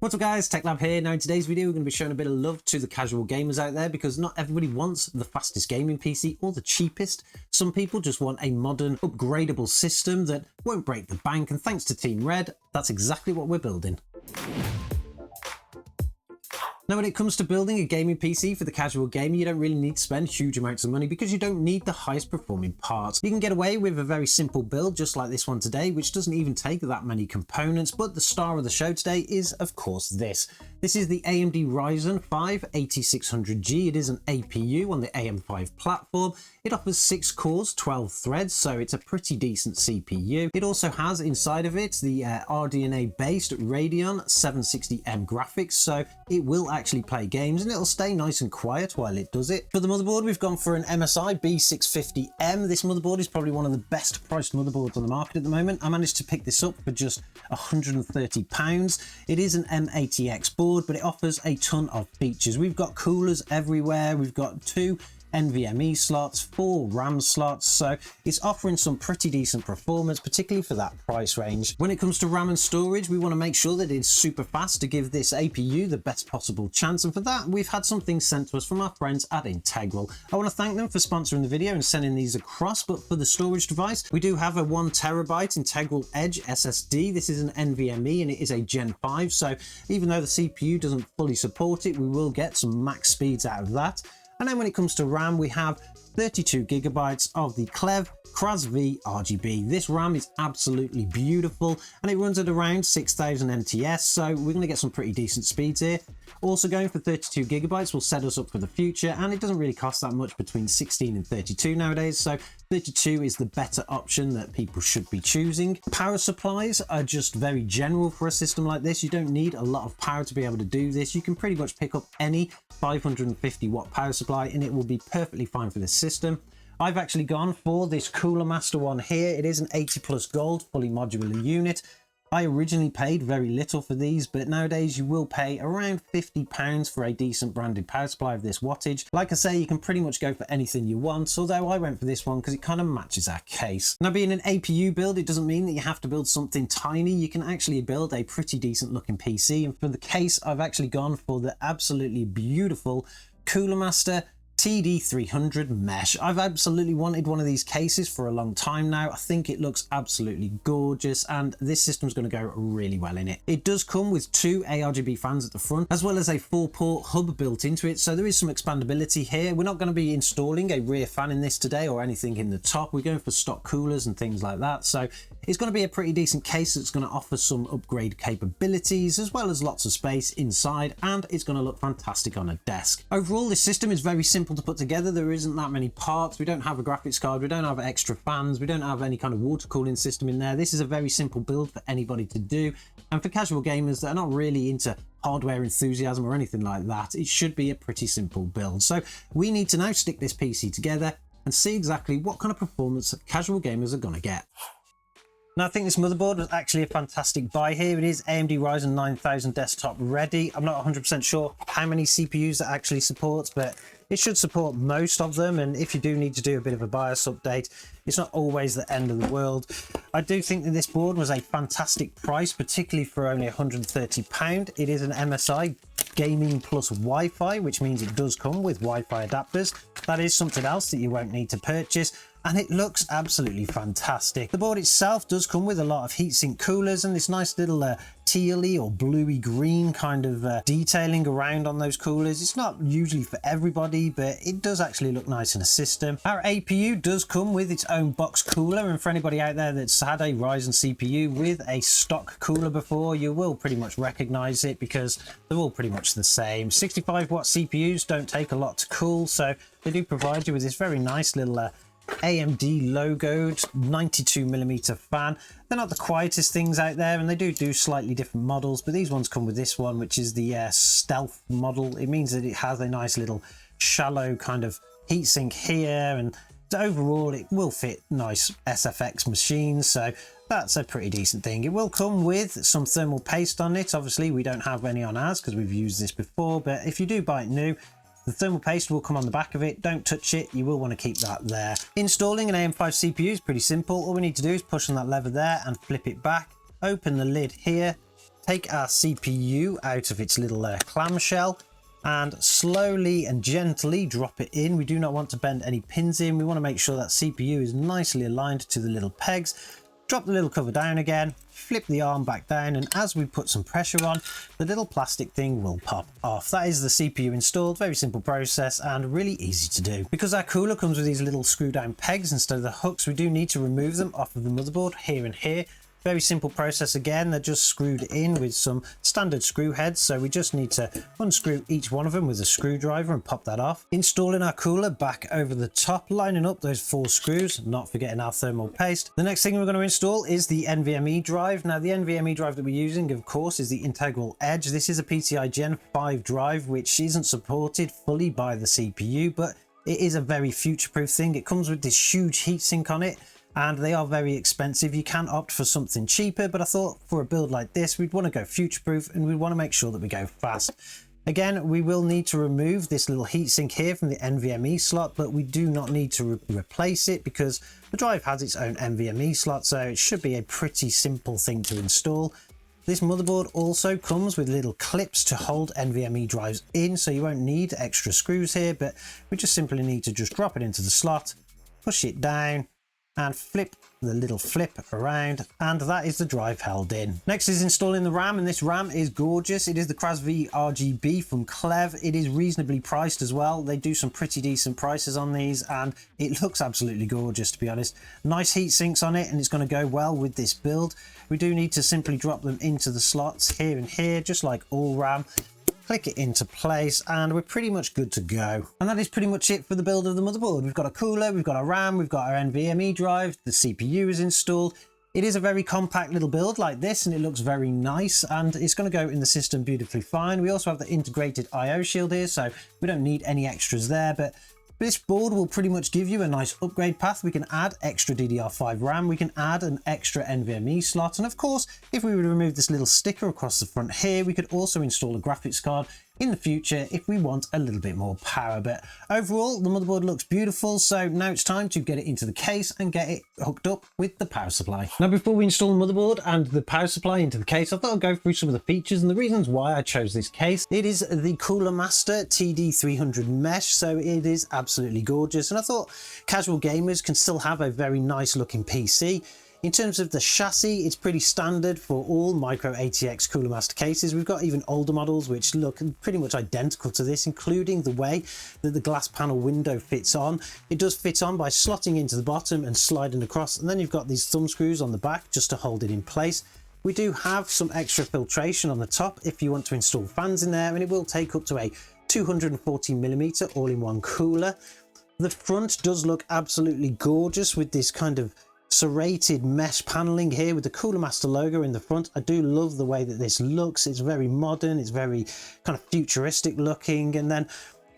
What's up guys, TechLab here. Now in today's video we're going to be showing a bit of love to the casual gamers out there because not everybody wants the fastest gaming PC or the cheapest. Some people just want a modern upgradable system that won't break the bank, and thanks to Team Red, that's exactly what we're building. Now when it comes to building a gaming PC for the casual gamer, you don't really need to spend huge amounts of money because you don't need the highest performing parts. You can get away with a very simple build just like this one today, which doesn't even take that many components, but the star of the show today is of course this. This is the AMD Ryzen 5 8600G. It is an APU on the AM5 platform. It offers 6 cores, 12 threads, so it's a pretty decent CPU. It also has inside of it the RDNA based Radeon 760M graphics, so it will actually play games and it'll stay nice and quiet while it does it. For the motherboard, we've gone for an MSI B650M. This motherboard is probably one of the best priced motherboards on the market at the moment. I managed to pick this up for just £130. It is an M80X board, but it offers a ton of features. We've got coolers everywhere. We've got 2 NVMe slots, 4 RAM slots, so it's offering some pretty decent performance, particularly for that price range. When it comes to RAM and storage, we want to make sure that it's super fast to give this APU the best possible chance, and for that we've had some things sent to us from our friends at Integral. I want to thank them for sponsoring the video and sending these across, but for the storage device we do have a 1TB Integral Edge SSD. This is an NVMe and it is a Gen 5, so even though the CPU doesn't fully support it, we will get some max speeds out of that. And then when it comes to RAM, we have 32GB of the KLEVV CRAS-V RGB. This RAM is absolutely beautiful and it runs at around 6000 MTS, so we're going to get some pretty decent speeds here. Also going for 32GB will set us up for the future, and it doesn't really cost that much, between 16 and 32 nowadays, so 32 is the better option that people should be choosing. Power supplies are just very general for a system like this. You don't need a lot of power to be able to do this. You can pretty much pick up any 550 watt power supply and it will be perfectly fine for this system. I've actually gone for this Cooler Master one here. It is an 80 plus gold fully modular unit. I originally paid very little for these, but nowadays you will pay around £50 for a decent branded power supply of this wattage. Like I say, you can pretty much go for anything you want, although I went for this one because it kind of matches our case. Now, being an APU build, it doesn't mean that you have to build something tiny. You can actually build a pretty decent looking PC, and for the case I've actually gone for the absolutely beautiful Cooler Master TD300 mesh. I've absolutely wanted one of these cases for a long time now. I think it looks absolutely gorgeous and this system's going to go really well in it. It does come with 2 ARGB fans at the front as well as a 4-port hub built into it, so there is some expandability here. We're not going to be installing a rear fan in this today or anything in the top. We're going for stock coolers and things like that, so it's going to be a pretty decent case that's going to offer some upgrade capabilities as well as lots of space inside, and it's going to look fantastic on a desk. Overall, this system is very simple to put together. There isn't that many parts. We don't have a graphics card, we don't have extra fans, we don't have any kind of water cooling system in there. This is a very simple build for anybody to do, and for casual gamers that are not really into hardware enthusiasm or anything like that, it should be a pretty simple build. So we need to now stick this PC together and see exactly what kind of performance casual gamers are going to get. Now, I think this motherboard was actually a fantastic buy here. It is AMD Ryzen 9000 desktop ready. I'm not 100% sure how many CPUs it actually supports, but it should support most of them, and if you do need to do a bit of a BIOS update, it's not always the end of the world. I do think that this board was a fantastic price, particularly for only £130. It is an MSI Gaming plus Wi-Fi, which means it does come with Wi-Fi adapters. That is something else that you won't need to purchase, and it looks absolutely fantastic. The board itself does come with a lot of heatsink coolers and this nice little tealy or bluey green kind of detailing around on those coolers. It's not usually for everybody, but it does actually look nice in a system. Our APU does come with its own box cooler, and for anybody out there that's had a Ryzen CPU with a stock cooler before, you will pretty much recognize it because they're all pretty much the same. 65 watt CPUs don't take a lot to cool, so they do provide you with this very nice little AMD logoed 92mm fan. They're not the quietest things out there, and they do slightly different models, but these ones come with this one, which is the stealth model. It means that it has a nice little shallow kind of heatsink here, and overall it will fit nice SFX machines, so that's a pretty decent thing. It will come with some thermal paste on it. Obviously we don't have any on ours because we've used this before, but if you do buy it new, the thermal paste will come on the back of it. Don't touch it, you will want to keep that there. Installing an AM5 CPU is pretty simple. All we need to do is push on that lever there and flip it back, open the lid here, take our CPU out of its little clamshell and slowly and gently drop it in. We do not want to bend any pins in. We want to make sure that CPU is nicely aligned to the little pegs. Drop the little cover down again, flip the arm back down, and as we put some pressure on, the little plastic thing will pop off. That is the CPU installed. Very simple process and really easy to do. Because our cooler comes with these little screw down pegs instead of the hooks, we do need to remove them off of the motherboard here and here. Very simple process again. They're just screwed in with some standard screw heads, so we just need to unscrew each one of them with a screwdriver and pop that off. Installing our cooler back over the top, lining up those 4 screws, not forgetting our thermal paste. The next thing we're going to install is the NVMe drive. Now the NVMe drive that we're using, of course, is the Integral Edge. This is a PCI Gen 5 drive which isn't supported fully by the CPU, but it is a very future-proof thing. It comes with this huge heatsink on it, and they are very expensive. You can opt for something cheaper, but I thought for a build like this, we'd want to go future-proof and we want to make sure that we go fast. Again, we will need to remove this little heatsink here from the NVMe slot, but we do not need to replace it because the drive has its own NVMe slot, so it should be a pretty simple thing to install. This motherboard also comes with little clips to hold NVMe drives in, so you won't need extra screws here, but we just simply need to just drop it into the slot, push it down, and flip the little flip around, and that is the drive held in. Next is installing the RAM, and this RAM is gorgeous. It is the CRAS RGB from KLEVV. It is reasonably priced as well. They do some pretty decent prices on these, and it looks absolutely gorgeous, to be honest. Nice heat sinks on it, and it's going to go well with this build. We do need to simply drop them into the slots here and here, just like all RAM. Click it into place and we're pretty much good to go. And that is pretty much it for the build of the motherboard. We've got a cooler, we've got our RAM, we've got our NVMe drive, the CPU is installed. It is a very compact little build like this, and it looks very nice, and it's going to go in the system beautifully fine. We also have the integrated IO shield here, so we don't need any extras there, but this board will pretty much give you a nice upgrade path. We can add extra DDR5 RAM, we can add an extra NVMe slot, and of course, if we were to remove this little sticker across the front here, we could also install a graphics card in the future if we want a little bit more power. But overall, the motherboard looks beautiful, so now it's time to get it into the case and get it hooked up with the power supply. Now, before we install the motherboard and the power supply into the case, I thought I'd go through some of the features and the reasons why I chose this case. It is the Cooler Master TD300 mesh, so it is absolutely gorgeous, and I thought casual gamers can still have a very nice looking PC. In terms of the chassis, it's pretty standard for all micro ATX Cooler Master cases. We've got even older models which look pretty much identical to this, including the way that the glass panel window fits on. It does fit on by slotting into the bottom and sliding across, and then you've got these thumb screws on the back just to hold it in place. We do have some extra filtration on the top if you want to install fans in there, and it will take up to a 240mm all-in-one cooler. The front does look absolutely gorgeous with this kind of serrated mesh paneling here with the Cooler Master logo in the front. I do love the way that this looks. It's very modern, it's very kind of futuristic looking, and then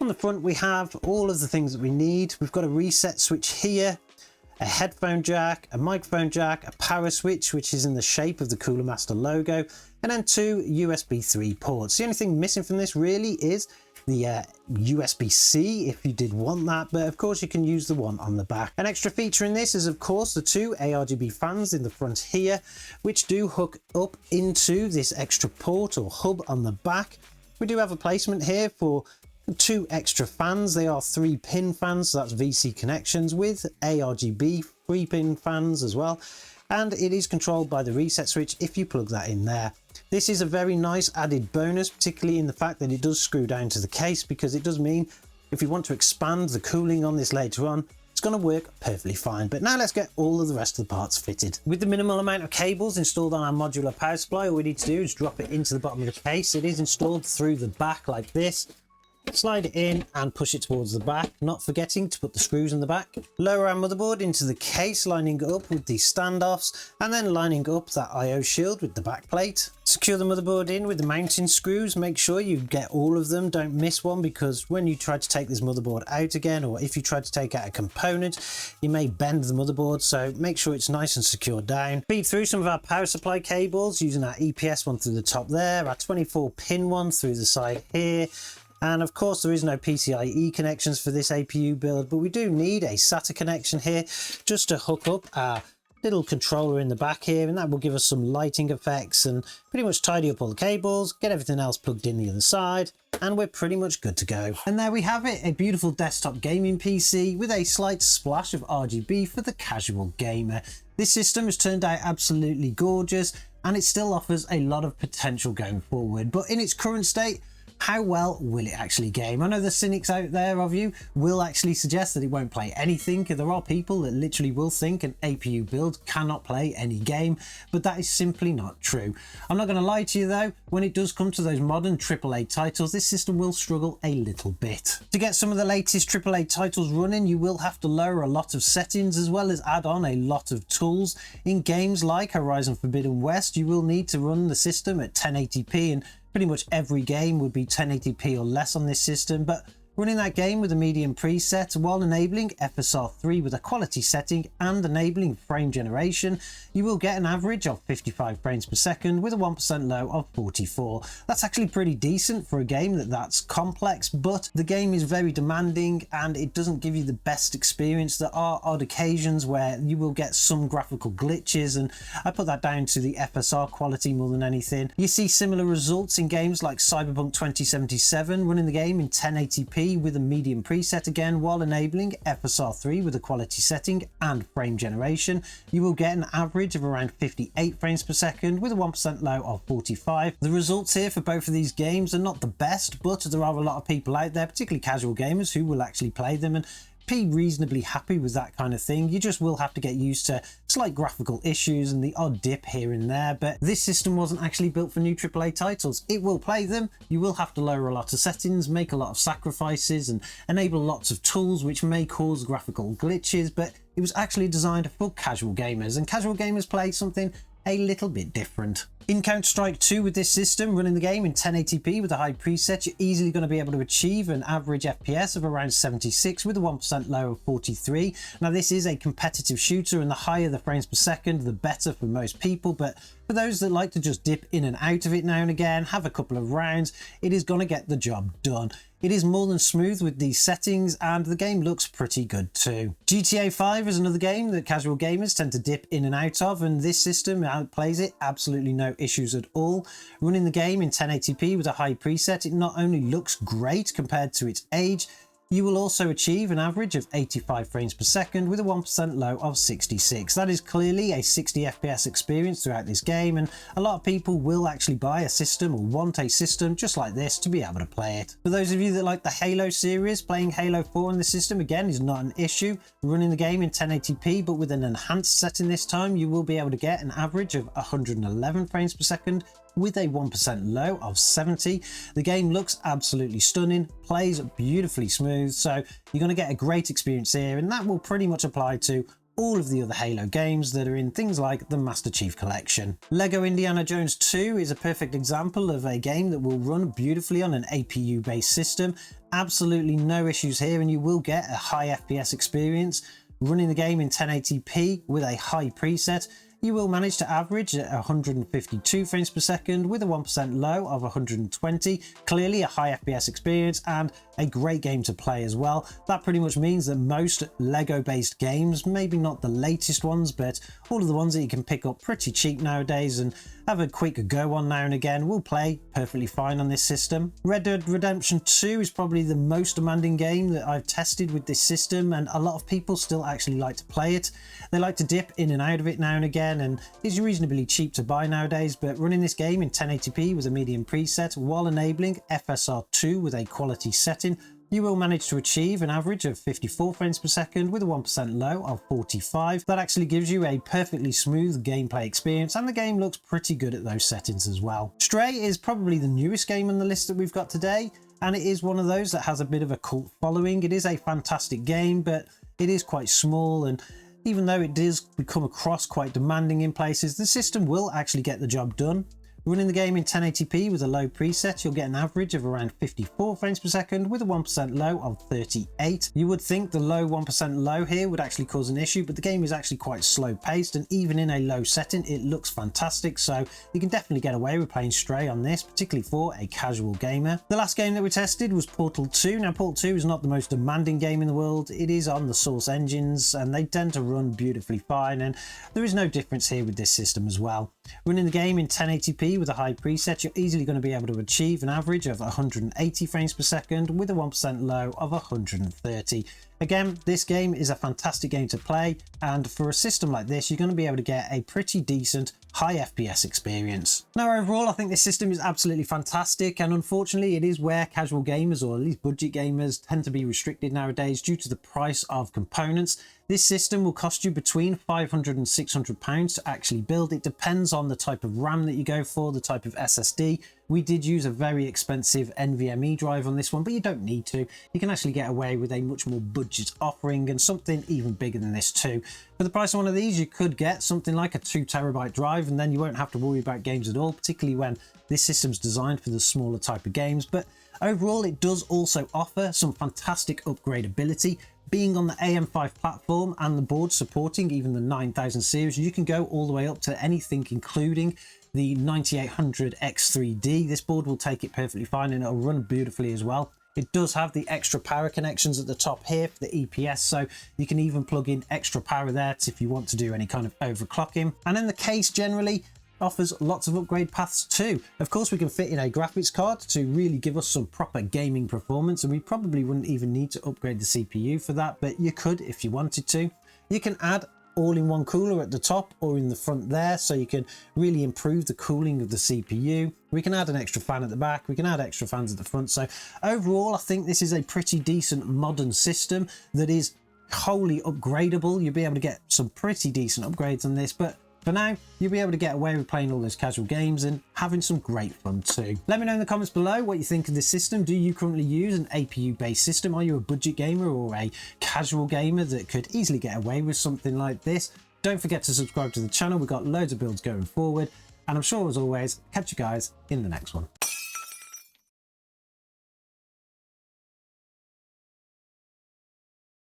on the front we have all of the things that we need. We've got a reset switch here, a headphone jack, a microphone jack, a power switch which is in the shape of the Cooler Master logo, and then 2 USB 3 ports. The only thing missing from this really is the USB-C if you did want that, but of course you can use the one on the back. An extra feature in this is of course the 2 ARGB fans in the front here, which do hook up into this extra port or hub on the back. We do have a placement here for 2 extra fans. They are 3-pin fans, so that's VC connections with ARGB 3-pin fans as well, and it is controlled by the reset switch if you plug that in there. This is a very nice added bonus, particularly in the fact that it does screw down to the case, because it does mean if you want to expand the cooling on this later on, it's going to work perfectly fine. But now let's get all of the rest of the parts fitted. With the minimal amount of cables installed on our modular power supply, all we need to do is drop it into the bottom of the case. It is installed through the back like this. Slide it in and push it towards the back, not forgetting to put the screws in the back. Lower our motherboard into the case, lining up with the standoffs, and then lining up that IO shield with the back plate. Secure the motherboard in with the mounting screws. Make sure you get all of them, don't miss one, because when you try to take this motherboard out again, or if you try to take out a component, you may bend the motherboard, so make sure it's nice and secure down. Feed through some of our power supply cables using our EPS one through the top there, our 24-pin one through the side here. And of course there is no PCIe connections for this APU build, but we do need a SATA connection here just to hook up our little controller in the back here, and that will give us some lighting effects and pretty much tidy up all the cables, get everything else plugged in the other side, and we're pretty much good to go. And there we have it, a beautiful desktop gaming PC with a slight splash of RGB for the casual gamer. This system has turned out absolutely gorgeous, and it still offers a lot of potential going forward, but in its current state, how well will it actually game? I know the cynics out there of you will actually suggest that it won't play anything. There are people that literally will think an APU build cannot play any game, but that is simply not true. I'm not going to lie to you though, when it does come to those modern AAA titles, this system will struggle a little bit. To get some of the latest AAA titles running, you will have to lower a lot of settings as well as add on a lot of tools. In games like Horizon Forbidden West, you will need to run the system at 1080p, and pretty much every game would be 1080p or less on this system, but running that game with a medium preset while enabling FSR3 with a quality setting and enabling frame generation, you will get an average of 55 frames per second with a 1% low of 44. That's actually pretty decent for a game that's complex, but the game is very demanding and it doesn't give you the best experience. There are odd occasions where you will get some graphical glitches, and I put that down to the FSR quality more than anything. You see similar results in games like Cyberpunk 2077, running the game in 1080p with a medium preset again while enabling FSR3 with a quality setting and frame generation. You will get an average of around 58 frames per second with a 1% low of 45. The results here for both of these games are not the best, but there are a lot of people out there, particularly casual gamers, who will actually play them and be reasonably happy with that kind of thing. You just will have to get used to slight graphical issues and the odd dip here and there, but this system wasn't actually built for new AAA titles. It will play them. You will have to lower a lot of settings, make a lot of sacrifices, and enable lots of tools which may cause graphical glitches, but it was actually designed for casual gamers, and casual gamers play something a little bit different. In Counter-Strike 2 with this system, running the game in 1080p with a high preset, you're easily going to be able to achieve an average FPS of around 76 with a 1% low of 43. Now this is a competitive shooter, and the higher the frames per second, the better for most people, but for those that like to just dip in and out of it now and again, have a couple of rounds, it is going to get the job done. It is more than smooth with these settings, and the game looks pretty good too. GTA 5 is another game that casual gamers tend to dip in and out of, and this system outplays it, absolutely no issues at all. Running the game in 1080p with a high preset, it not only looks great compared to its age, you will also achieve an average of 85 frames per second with a 1% low of 66. That is clearly a 60 FPS experience throughout this game, and a lot of people will actually buy a system or want a system just like this to be able to play it. For those of you that like the Halo series, playing Halo 4 on the system again is not an issue. Running the game in 1080p but with an enhanced setting this time, you will be able to get an average of 111 frames per second with a 1% low of 70. The game looks absolutely stunning, plays beautifully smooth, so you're going to get a great experience here, and that will pretty much apply to all of the other Halo games that are in things like the Master Chief Collection. Lego Indiana Jones 2 is a perfect example of a game that will run beautifully on an APU based system. Absolutely no issues here, and you will get a high FPS experience. Running the game in 1080p with a high preset, you will manage to average at 152 frames per second with a 1% low of 120. Clearly a high FPS experience and a great game to play as well. That pretty much means that most Lego based games, maybe not the latest ones, but all of the ones that you can pick up pretty cheap nowadays and have a quick go on now and again, will play perfectly fine on this system. Red Dead Redemption 2 is probably the most demanding game that I've tested with this system, and a lot of people still actually like to play it. They like to dip in and out of it now and again, and it's reasonably cheap to buy nowadays, but running this game in 1080p with a medium preset while enabling FSR2 with a quality setting, you will manage to achieve an average of 54 frames per second with a 1% low of 45. That actually gives you a perfectly smooth gameplay experience, and the game looks pretty good at those settings as well. Stray is probably the newest game on the list that we've got today, and it is one of those that has a bit of a cult following. It is a fantastic game, but it is quite small, and even though it does come across quite demanding in places, the system will actually get the job done. Running the game in 1080p with a low preset, you'll get an average of around 54 frames per second with a 1% low of 38. You would think the low 1% low here would actually cause an issue, but the game is actually quite slow paced, and even in a low setting it looks fantastic, so you can definitely get away with playing Stray on this, particularly for a casual gamer. The last game that we tested was Portal 2. Now Portal 2 is not the most demanding game in the world. It is on the Source engines and they tend to run beautifully fine, and there is no difference here with this system as well. Running the game in 1080p with a high preset, you're easily going to be able to achieve an average of 180 frames per second with a 1% low of 130. Again, this game is a fantastic game to play, and for a system like this, you're going to be able to get a pretty decent high FPS experience. Now overall, I think this system is absolutely fantastic, and unfortunately it is where casual gamers, or at least budget gamers, tend to be restricted nowadays due to the price of components. This system will cost you between £500 and £600 to actually build. It depends on the type of RAM that you go for, the type of SSD. We did use a very expensive NVMe drive on this one, but you don't need to. You can actually get away with a much more budget offering and something even bigger than this too. For the price of one of these, you could get something like a 2TB drive, and then you won't have to worry about games at all, particularly when this system's designed for the smaller type of games. But overall, it does also offer some fantastic upgradability. Being on the AM5 platform and the board supporting even the 9000 series, you can go all the way up to anything including the 9800 X3D. This board will take it perfectly fine and it'll run beautifully as well. It does have the extra power connections at the top here for the EPS, so you can even plug in extra power there if you want to do any kind of overclocking. And then the case generally offers lots of upgrade paths too. Of course, we can fit in a graphics card to really give us some proper gaming performance, and we probably wouldn't even need to upgrade the CPU for that, but you could if you wanted to. You can add all-in-one cooler at the top or in the front there, so you can really improve the cooling of the CPU. We can add an extra fan at the back, we can add extra fans at the front. So overall, I think this is a pretty decent modern system that is wholly upgradable. You'll be able to get some pretty decent upgrades on this, but for now, you'll be able to get away with playing all those casual games and having some great fun too. Let me know in the comments below what you think of this system. Do you currently use an APU based system? Are you a budget gamer or a casual gamer that could easily get away with something like this? Don't forget to subscribe to the channel. We've got loads of builds going forward, and I'm sure as always, catch you guys in the next one.